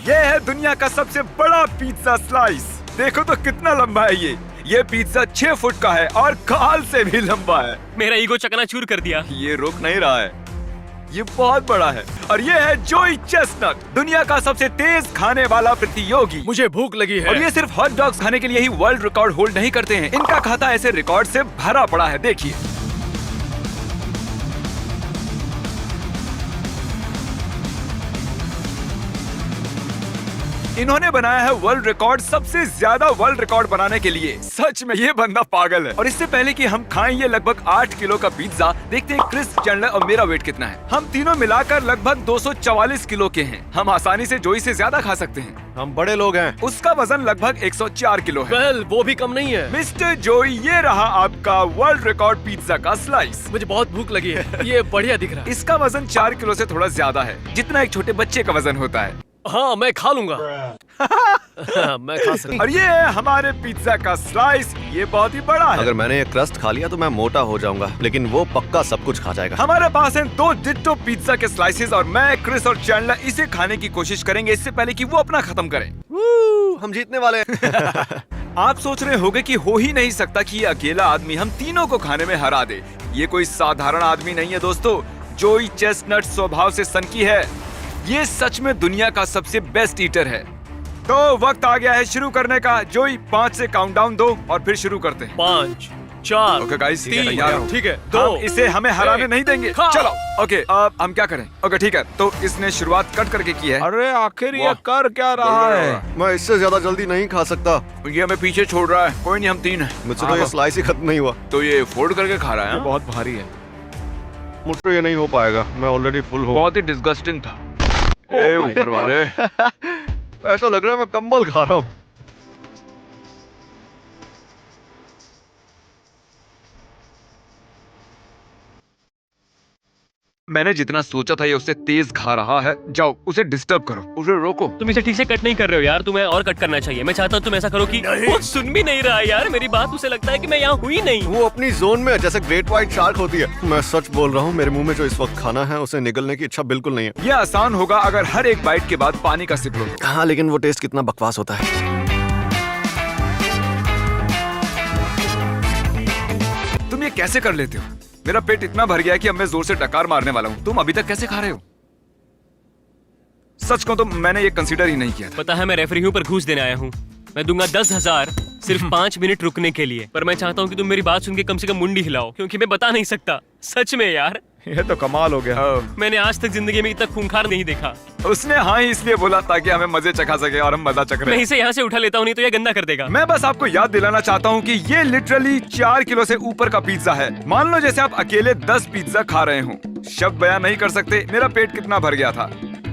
ये है दुनिया का सबसे बड़ा पिज्जा स्लाइस। देखो तो कितना लंबा है ये पिज्जा 6 फुट का है और काल से भी लंबा है। मेरा ईगो चकनाचूर कर दिया। ये रुक नहीं रहा है, ये बहुत बड़ा है। और ये है जोई चेस्टनट, दुनिया का सबसे तेज खाने वाला प्रतियोगी। मुझे भूख लगी है। और ये सिर्फ हॉट डॉग्स खाने के लिए ही वर्ल्ड रिकॉर्ड होल्ड नहीं करते हैं, इनका खाता ऐसे रिकॉर्ड से भरा पड़ा है। देखिए, इन्होंने बनाया है वर्ल्ड रिकॉर्ड, सबसे ज्यादा वर्ल्ड रिकॉर्ड बनाने के लिए। सच में ये बंदा पागल है। और इससे पहले कि हम खाएं ये लगभग 8 किलो का पिज्जा, देखते हैं क्रिस, चैंडलर और मेरा वेट कितना है। हम तीनों मिलाकर लगभग 244 किलो के हैं। हम आसानी से जोई से ज्यादा खा सकते हैं। हम बड़े लोग हैं। उसका वजन लगभग 104 किलो है। वेल, वो भी कम नहीं है। मिस्टर जोई, ये रहा आपका वर्ल्ड रिकॉर्ड पिज्जा का स्लाइस। मुझे बहुत भूख लगी है। ये बढ़िया दिख रहा है। इसका वजन 4 किलो से थोड़ा ज्यादा है, जितना एक छोटे बच्चे का वजन होता है। हाँ, मैं खा लूंगा। मैं खा सकता। और ये है हमारे पिज्जा का स्लाइस, ये बहुत ही बड़ा है। अगर मैंने ये क्रस्ट खा लिया तो मैं मोटा हो जाऊंगा, लेकिन वो पक्का सब कुछ खा जाएगा। हमारे पास हैं 2 डिट्टो पिज्जा के स्लाइसेस और मैं, क्रिस और चैंडलर इसे खाने की कोशिश करेंगे इससे पहले कि वो अपना खत्म करें। हम जीतने वाले हैं। आप सोच रहे होंगे कि हो ही नहीं सकता कि ये अकेला आदमी हम तीनों को खाने में हरा दे। ये कोई साधारण आदमी नहीं है दोस्तों। जोई चेस्टनट स्वभाव से सनकी है। ये सच में दुनिया का सबसे बेस्ट ईटर है। तो वक्त आ गया है शुरू करने का। जोई 5 से काउंटडाउन दो और फिर शुरू करते हैं। 5, 4, ओके गाइस, 3, तैयार हो? ठीक है, हम 2, इसे हमें हराने 1, नहीं देंगे। खा। चलो, ओके, अब हम क्या करें? ओके ठीक है, तो इसने शुरुआत कट करके की है। अरे आखिर ये वाह। कर क्या रहा है? मैं इससे ज्यादा जल्दी नहीं खा सकता। ये हमें पीछे छोड़ रहा है। कोई नहीं, हम 3 हैं। मुझसे तो ये स्लाइस ही खत्म नहीं हुआ। तो ये फोल्ड करके खा रहा है। ये हाँ? बहुत भारी है। मुझसे ये नहीं हो पाएगा, मैं ऑलरेडी फुल हो। बहुत ही डिस्गस्टिंग था। ए ऊपर वाले। ऐसा लग रहा है मैं कंबल खा रहा हूँ। मैंने जितना सोचा था ये उससे तेज खा रहा है। जाओ उसे डिस्टर्ब करो, उसे रोको। तुम इसे ठीक से कट नहीं कर रहे हो यार, तुम्हें और कट करना चाहिए। मैं चाहता हूँ तुम ऐसा करो कि वो सुन भी नहीं रहा है यार मेरी बात। उसे लगता है कि मैं यहाँ हुई नहीं। वो अपनी जोन में है, जैसे ग्रेट व्हाइट शार्क होती है। मैं सच बोल रहा हूँ, मेरे मुंह में जो इस वक्त खाना है उसे निगलने की इच्छा बिल्कुल नहीं है। ये आसान होगा अगर हर एक बाइट के बाद पानी का सिप लो। हाँ, लेकिन वो टेस्ट कितना बकवास होता है। तुम ये कैसे कर लेते हो? मेरा पेट इतना भर गया है कि अब मैं जोर से डकार मारने वाला हूँ। तुम अभी तक कैसे खा रहे हो? सच कहूं तो मैंने ये कंसीडर ही नहीं किया था। पता है मैं रेफरी हूँ पर घूस देने आया हूँ। मैं दूंगा 10,000 सिर्फ 5 मिनट रुकने के लिए। पर मैं चाहता हूँ कि तुम मेरी बात सुन के कम से कम मुंडी हिलाओ, क्योंकि मैं बता नहीं सकता। सच में यार, ये तो कमाल हो गया। मैंने आज तक जिंदगी में इतना खूंखार नहीं देखा। उसने हाँ ही इसलिए बोला ताकि हमें मजे चखा सके और हम मजा चख रहे मैं हैं। इसे यहाँ से उठा लेता हूँ, नहीं तो ये गंदा कर देगा। मैं बस आपको याद दिलाना चाहता हूँ कि ये लिटरली 4 किलो से ऊपर का पिज्जा है। मान लो जैसे आप अकेले 10 पिज्जा खा रहे हो। शब्द बयान नहीं कर सकते मेरा पेट कितना भर गया था।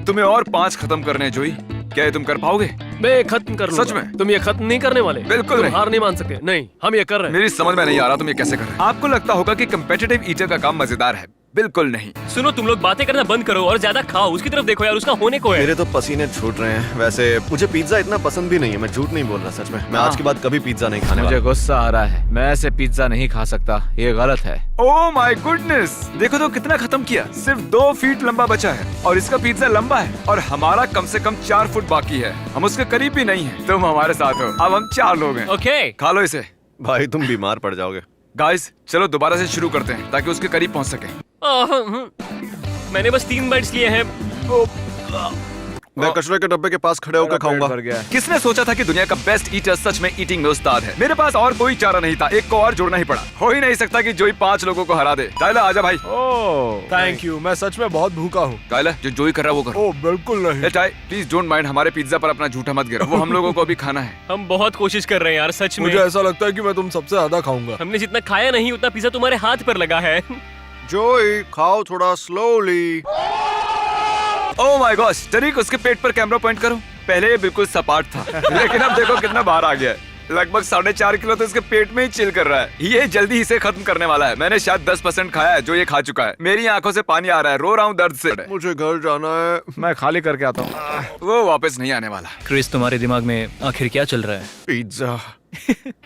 तुम्हें और 5 खत्म करने हैं जोई, क्या ये तुम कर पाओगे? मैं खत्म कर लूंगा। सच में? तुम ये खत्म नहीं करने वाले? बिल्कुल तुम नहीं। हार नहीं मान सकते। नहीं, हम ये कर रहे हैं। मेरी समझ में नहीं आ रहा तुम ये कैसे कर रहे हो। आपको लगता होगा कि कम्पिटिटिव ईटर का काम मजेदार है, बिल्कुल नहीं। सुनो, तुम लोग बातें करना बंद करो और ज्यादा खाओ। उसकी तरफ देखो यार, उसका होने को है। मेरे तो पसीने छूट रहे हैं। वैसे मुझे पिज्जा इतना पसंद भी नहीं है, मैं झूठ नहीं बोल रहा। सच में मैं आज के बाद कभी पिज्जा नहीं खाने मुझे वाला। गुस्सा आ रहा है। मैं ऐसे पिज्जा नहीं खा सकता, ये गलत है। ओह माय गुडनेस, देखो तो कितना खत्म किया। सिर्फ 2 फीट लंबा बचा है और इसका पिज्जा लंबा है और हमारा कम से कम 4 फुट बाकी है। हम उसके करीब भी नहीं है। तुम हमारे साथ हो। अब हम 4 लोग हैं। ओके, खा लो इसे। भाई तुम बीमार पड़ जाओगे। गाइस चलो दोबारा से शुरू करते हैं ताकि उसके करीब पहुंच सके। मैंने बस 3 बाइट्स लिए हैं। मैं कचरे के डब्बे के पास खड़े होकर खाऊंगा। भर गया है। किसने सोचा था कि दुनिया का बेस्ट ईटर सच में ईटिंग में उस्ताद है? मेरे पास और कोई चारा नहीं था, एक को और जोड़ना ही पड़ा। हो ही नहीं सकता कि जोई 5 लोगों को हरा दे। टाइलर आजा भाई। ओह थैंक यू, मैं सच में बहुत भूखा हूँ। टाइलर जो जोई कर रहा है वो करो। ओह बिल्कुल नहीं। ए टाई, प्लीज डोंट माइंड, हमारे पिज्जा पर अपना झूठा मत गिरा। वो हम लोगों को अभी खाना है। हम बहुत कोशिश कर रहे हैं यार, सच में। मुझे ऐसा लगता है कि मैं तुम सबसे ज्यादा खाऊंगा। हमने जितना खाया नहीं उतना पिज्जा तुम्हारे हाथ पर लगा है। जोई खाओ थोड़ा स्लोली। ओह माय गॉश, तरीक उसके पेट पर कैमरा पॉइंट करो। पहले ये बिल्कुल सपाट था लेकिन अब देखो कितना बाहर आ गया है। लगभग 4.5 किलो तो इसके पेट में ही चिल कर रहा है। ये जल्दी इसे खत्म करने वाला है। मैंने शायद 10% खाया है जो ये खा चुका है। मेरी आंखों से पानी आ रहा है, रो रहा हूँ दर्द से। मुझे घर जाना है। मैं खाली करके आता हूँ। वो वापस नहीं आने वाला। क्रिस, तुम्हारे दिमाग में आखिर क्या चल रहा है? पिज्जा।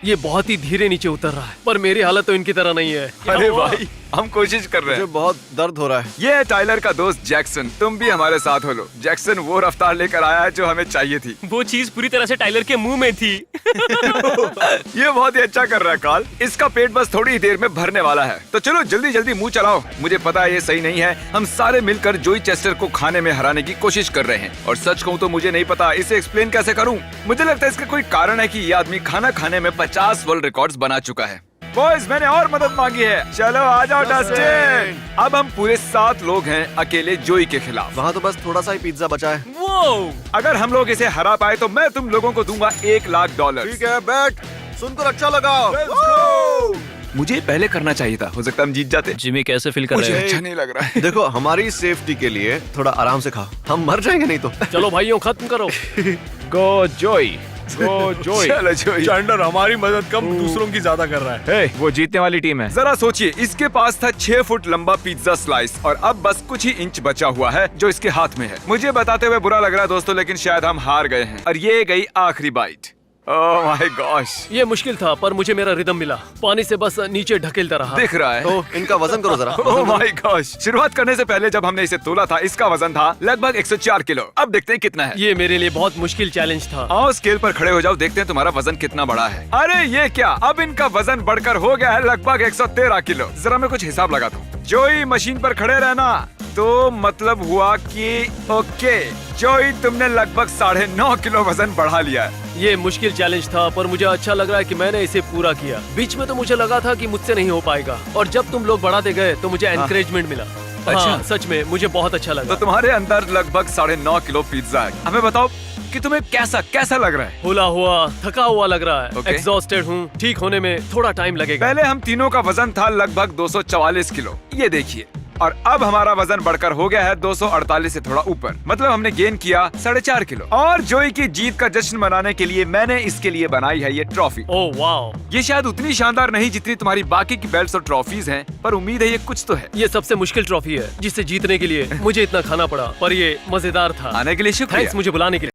ये बहुत ही धीरे नीचे उतर रहा है, पर मेरी हालत तो इनकी तरह नहीं है। अरे भाई हम कोशिश कर रहे मुझे हैं। बहुत दर्द हो रहा है। ये है टाइलर का दोस्त जैक्सन, तुम भी हमारे साथ हो लो। जैक्सन वो रफ्तार लेकर आया है जो हमें चाहिए थी। वो चीज पूरी तरह से टाइलर के मुंह में थी। ये बहुत ही अच्छा कर रहा है कार्ल। इसका पेट बस थोड़ी ही देर में भरने वाला है। तो चलो जल्दी जल्दी मुंह चलाओ। मुझे पता है ये सही नहीं है। हम सारे मिलकर जोई चेस्टर को खाने में हराने की कोशिश कर रहे हैं। और सच कहूँ तो मुझे नहीं पता इसे एक्सप्लेन कैसे करूँ। मुझे लगता है इसका कोई कारण है कि ये आदमी खाना खाने में 50 वर्ल्ड रिकॉर्ड्स बना चुका है। बॉयज मैंने और मदद मांगी है। चलो आ जाओ डस्टिन। अब हम पूरे 7 लोग हैं अकेले जोई के खिलाफ। वहाँ तो बस थोड़ा सा ही पिज्जा बचा है। वो अगर हम लोग इसे हरा पाए तो मैं तुम लोगों को दूंगा $1,00,000। ठीक है बैट, सुनकर अच्छा लगा। मुझे पहले करना चाहिए था, हो सकता है हम जीत जाते। जिमी कैसे फील कर मुझे रहे हो? अच्छा नहीं लग रहा है। देखो हमारी सेफ्टी के लिए थोड़ा आराम से खाओ, हम मर जाएंगे नहीं तो। चलो भाइयों खत्म करो। गो जोई, गो जोई। चलो जोई। चैंडलर हमारी मदद कम दूसरों की ज्यादा कर रहा है। हे, वो जीतने वाली टीम है। जरा सोचिए, इसके पास था 6 फुट लंबा पिज्जा स्लाइस और अब बस कुछ ही इंच बचा हुआ है जो इसके हाथ में है। मुझे बताते हुए बुरा लग रहा है दोस्तों, लेकिन शायद हम हार गए हैं और ये गई आखिरी बाइट। ओह माय गॉश, ये मुश्किल था पर मुझे मेरा रिदम मिला। पानी से बस नीचे ढकेलता रहा। दिख रहा है। तो इनका वजन करो जरा। ओह माय गॉश, शुरुआत करने से पहले जब हमने इसे तोला था इसका वजन था लगभग 104 किलो। अब देखते हैं कितना है। ये मेरे लिए बहुत मुश्किल चैलेंज था। आओ स्केल पर खड़े हो जाओ, देखते हैं तुम्हारा वजन कितना बड़ा है। अरे ये क्या, अब इनका वजन बढ़कर हो गया है लगभग 113 किलो। जरा मैं कुछ हिसाब लगाता हूँ। जोई मशीन पर खड़े रहना, तो मतलब हुआ कि ओके जोई तुमने लगभग 9.5 किलो वजन बढ़ा लिया है। ये मुश्किल चैलेंज था पर मुझे अच्छा लग रहा है कि मैंने इसे पूरा किया। बीच में तो मुझे लगा था कि मुझसे नहीं हो पाएगा और जब तुम लोग बढ़ाते गए तो मुझे एनकरेजमेंट मिला। हाँ, सच में मुझे बहुत अच्छा तो लगा। तुम्हारे अंदर लगभग 9.5 किलो पिज्जा है। हमें बताओ कि तुम्हें कैसा लग रहा है। हुला हुआ, थका हुआ लग रहा है। Okay. एग्जॉस्टेड हूँ। ठीक होने में थोड़ा टाइम लगेगा। पहले हम तीनों का वजन था लगभग 244 किलो, ये देखिए। और अब हमारा वजन बढ़कर हो गया है 248 से थोड़ा ऊपर, मतलब हमने गेन किया 4.5 किलो। और जोई की जीत का जश्न मनाने के लिए मैंने इसके लिए बनाई है ये ट्रॉफी। ओह वाओ, ये शायद उतनी शानदार नहीं जितनी तुम्हारी बाकी की बेल्ट्स और ट्रॉफीज हैं, पर उम्मीद है ये कुछ तो है। ये सबसे मुश्किल ट्रॉफी है जिसे जीतने के लिए मुझे इतना खाना पड़ा, पर ये मजेदार था। आने के लिए शुक्रिया। थैंक्स मुझे बुलाने के लिए।